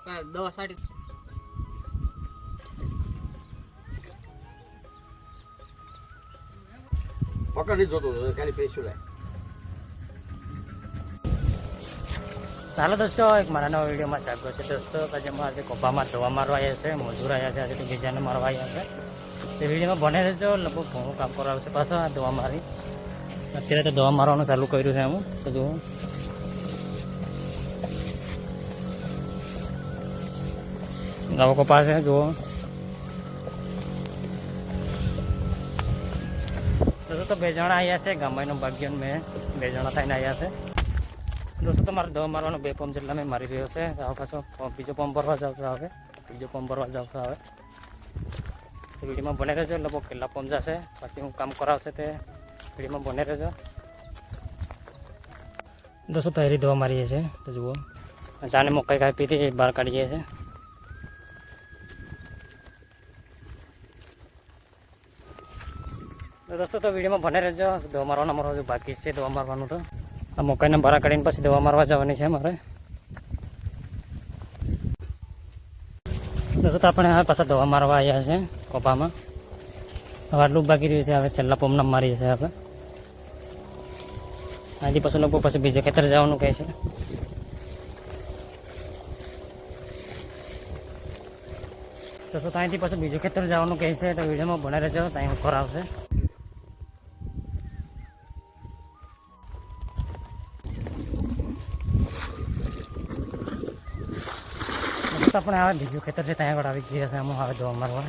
દવા સાડી પકડી જોતો ખાલી પૈસું લાય. ચાલો દોસ્તો, એક મારા નવા વિડીયોમાં સ્વાગત છે દોસ્તો. આજે અમારે કોપામાં દવા મારવા આવ્યા છે, મજૂર આવ્યા છે, આજે તો બીજાને મારવા આવ્યા છે. તે વિડીયોમાં બને રહેજો, લગભગ ઘણું કામ કરાવશે પાછો આ દવા મારી. અત્યારે તો દવા મારવાનું ચાલુ કર્યું છે હું તો જુઓ. દવા કપા છે જુઓ. તો 2 જણા આવ્યા છે, ગામનો ભાગ્યન મેં 2 જણા થઈને આવ્યા છે દોસ્તો. તમારે દવા મારવાનો 2 પંપ જેટલા મેં મારી રહ્યો છે. હવે પાછો બીજો પંપ ભરવા જાવ છો, હવે બીજો પંપ ભરવા જાવ છો. હવે વિડીયોમાં બને રહેજો, લગભગ કેટલા પંપ જશે પછી હું કામ કરાવશે તે વિડીયોમાં બને રહેજો દોસ્તો. તૈયારી દવા મારીએ છીએ તો જુઓ. જાને મકાઈ ખાઈ પીધી બહાર કાઢીએ છીએ. દોસ્તો તો વિડીયોમાં બને રહેજો. દવા મારવાનો મારો હજુ બાકી છે દવા મારવાનું. તો આ મકાઈને બહાર કાઢીને પછી દવા મારવા જવાની છે મારે દોસ્તો. તો આપણે હવે પાછા દવા મારવા આવ્યા છે કોપામાં. હવે આટલું બાકી રહ્યું છે, હવે છેલ્લા પંપના મારીએ છીએ આપણે. આજે પછી લોકો પછી બીજે ખેતર જવાનું કહે છે. દોસ્તો ત્યાંથી પછી બીજું ખેતર જવાનું કહે છે, તો વિડીયોમાં બને રહેજો, ત્યાં ઉપર આવશે. આપણે હવે બીજું ખેતર છે ત્યાં આગળ આવી ગયા છે. આમાં હવે દવા મારવા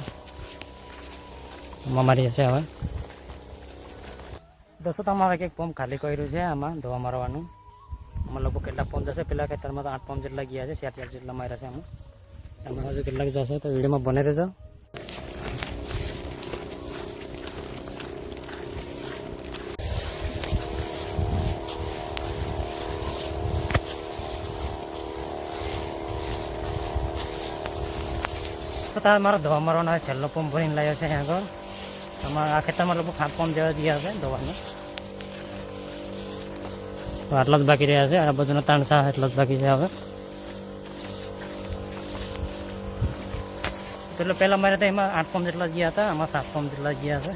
મારીએ છીએ હવે દોસ્તો. તો અમારે એક પંપ ખાલી કર્યું છે આમાં દવા મારવાનું. આમાં લોકો કેટલા પંપ જશે, પેલા ખેતરમાં તો 8 પંપ જેટલા ગયા છે, 4 જેટલા માર્યા છે આમાં. એમાં હજુ કેટલાક જશે તો વિડીયોમાં બને રહેજો. છતાં મારો દવા મારવાનો છેલ્લો પંપ ભરીને લાવ્યો છે અહીંયા આગળ. આમાં આ ખેતરમાં લોકો 7 પંપ જેવા ગયા છે દવાનો. તો આટલા જ બાકી રહ્યા છે, આ બાજુનો 3 એટલા જ બાકી છે હવે. એટલે પહેલાં મારે તો એમાં 8 પંપ જેટલા ગયા હતા, આમાં 7 પંપ જેટલા ગયા છે.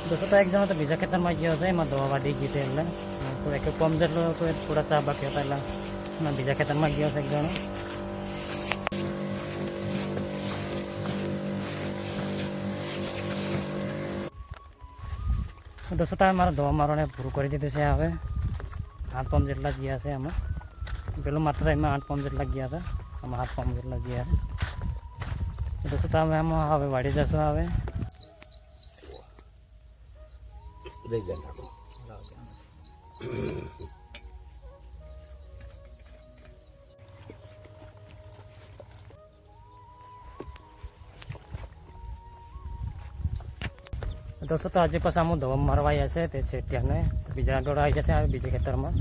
દોસ્તો તો એક જણો તો બીજા ખેતરમાં ગયો છે, એમાં દવા વાટી ગઈ હતી એટલે તો એક પંપ જેટલો તો થોડા સા બાકી હતા એટલે બીજા ખેતરમાં ગયો છે એક જણો. દોસ્તો તમે મારો દવા મારવાને પૂરું કરી દીધું છે. હવે 8 પંપ જેટલા ગયા છે આમાં. પેલું માત્ર એમાં 8 પંપ જેટલા ગયા હતા, આમાં 8 પંપ જેટલા ગયા છે દોસ્તો. તમે આમાં હવે વાડી જશો. હવે દોસ્તો તો આજે પછી આમાં દવા મારવા આવ્યા છે તે શેઠિયાને. બીજા આગળ આવી જશે, હવે બીજા ખેતરમાં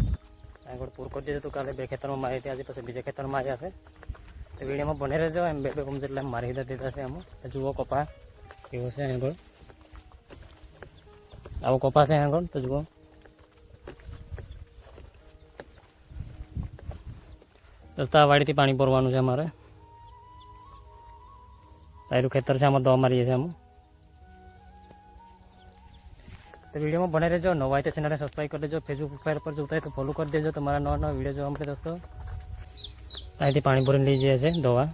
આગળ પૂરું કરી દીધું. કાલે 2 ખેતરમાં મારી હતી, આજે પછી બીજા ખેતરમાં આવ્યા છે. તો વિડીયોમાં બને રહેજો. એમ 2 પંપ જેટલા મારી દીધા છે આમાં. જુઓ કપા કેવો છે આગળ, આવો કપા છે આગળ તો જુઓ. દોસ્તો આ વાડીથી પાણી ભરવાનું છે અમારે. તારું ખેતર છે, આમાં દવા મારીએ છીએ આમાં. તો વિડીયોમાં બને રહેજો. નવા હોય તો ચેનલને સબસ્ક્રાઈબ કરી દેજો. ફેસબુક પ્રોફાઇલ પર જોતા હોય તો ફોલો કરી દેજો. તમારા નવા વિડીયો જોવા માટે દોસ્તો. અહીંથી પાણી ભરીને લઈ જઈએ છીએ દવા,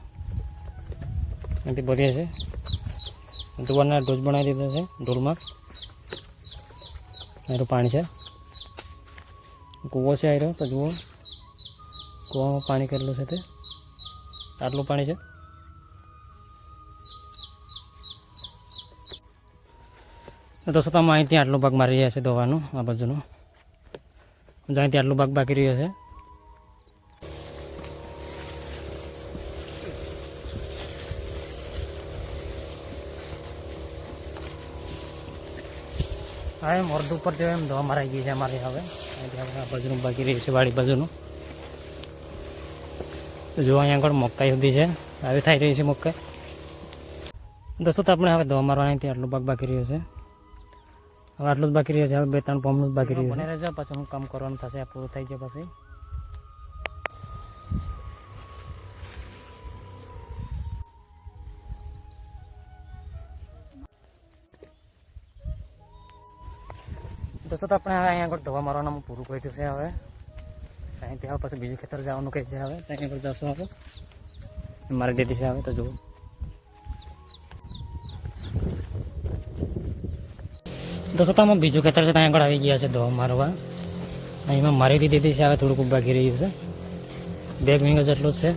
અહીંથી ભરીએ છીએ. દવાના ડોઝ બનાવી દીધા છે ઢોલમાં. આનું પાણી છે, કૂવો છે આયરો તો જુઓ. કૂવામાં પાણી કેટલું છે તે આટલું પાણી છે. દોસ્તો તમે અહીંથી આટલો ભાગ મારી રહ્યા છે દવાનો, આ બાજુનો. અહીંથી આટલો ભાગ બાકી રહ્યો છે. હા એમ અડધું ઉપર જેવું એમ દવા મારાઈ ગઈ છે અમારે. હવે અહીંથી આપણે આ બાજુનું બાકી રહી છે, વાડી બાજુનું. જો અહીંયા આગળ મકાઈ સુધી છે, આવી થઈ રહી છે મકાઈ. દોસ્તો તો આપણે હવે દવા મારવાની આટલું ભાગ બાકી રહ્યો છે. હવે આટલું જ બાકી રહ્યું છે, હવે 2-3 પંપનું જ બાકી રહ્યું છે. બને રહેજો, પછી હું કામ કરવાનું થશે, આ પૂરું થઈ જાય પછી. દોસ્તો તો આપણે હવે અહીંયા આગળ દવા મારવાનું પૂરું કર્યું છે. હવે અહીંથી હવે પછી બીજું ખેતર જવાનું કહે છે. હવે ત્યાં આગળ જશું હવે, મારી દીધી છે. હવે તો જુઓ દોસ્તો, આમાં બીજું ખેતર છે, ત્યાં આગળ આવી ગયા છે દવા મારવા. અહીંમાં મારી દીધી છે. હવે થોડુંક બાકી રહ્યું છે, 2 વીઘા જેટલું જ છે.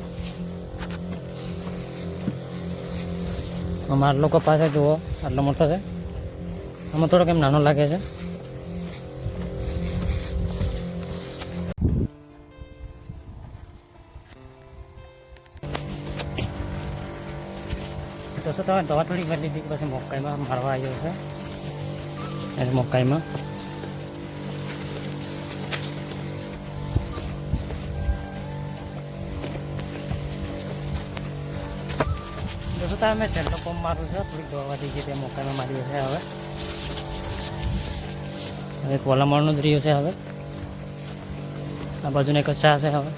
આમાં આટલો કપાસ છે, જુઓ આટલો મોટો છે. આમાં થોડોક એમ નાનો લાગે છે. દોસ્તો તો દવા થોડીક વાર લીધી, પછી મકાઈમાં મારવા આવ્યો છે. અને મકાઈમાં દોસ્તો તો મેં સેન્ટર પંપ મારું છે, થોડીક દવા વધી ગઈ તે મકાઈમાં માર્યું છે. હવે કોલામણનું જ રહ્યું છે. હવે આ બાજુને એક જ ચા છે. હવે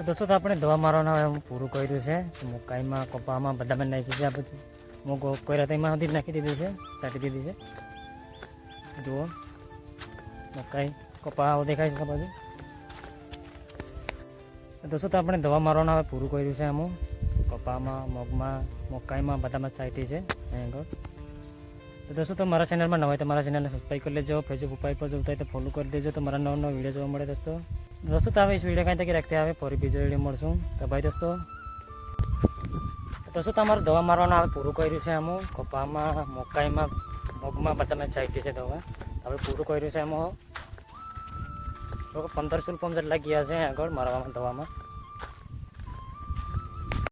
દોસ્તો તો આપણે દવા મારવાનું હવે પૂરું કર્યું છે. મકાઈમાં, કપામાં બધામાં નાખી છે. આ બધું મૂકો કોઈ રાતે એમાં સુધી નાખી દીધું છે, ચાટી દીધી છે. જુઓ મકાઈ, કપા દેખાય છે બાજુ. દોસ્તો તો આપણે દવા મારવાનું હવે પૂરું કર્યું છે. અમુક કપામાં, મગમાં, મકાઈમાં બધામાં ચાટી છે અહીં આગળ. તો દોસ્તો તો મારા ચેનલમાં નવા હોય તો મારા ચેનલને સબસ્ક્રાઈબ કરી લેજો. ફેસબુક ઉપર જવું થાય તો ફોલો કરી દેજો, તો મારા નવા વિડીયો જોવા મળે. दोस्तों तो इस वीडियो कहीं तक रखते हैं, फरी बीजो वीडियो मळशुं. तो भाई दोस्तों तो अमारुं दवा मारवानुं पूरुं कर्युं छे. अमुं कपामां, मकाईमां, मगमां बधामां छांटी छे दवा. हवे पूरुं कर्युं छे. अमुं 15 पंप जेटला गया छे आगळ मारवामां दवामां.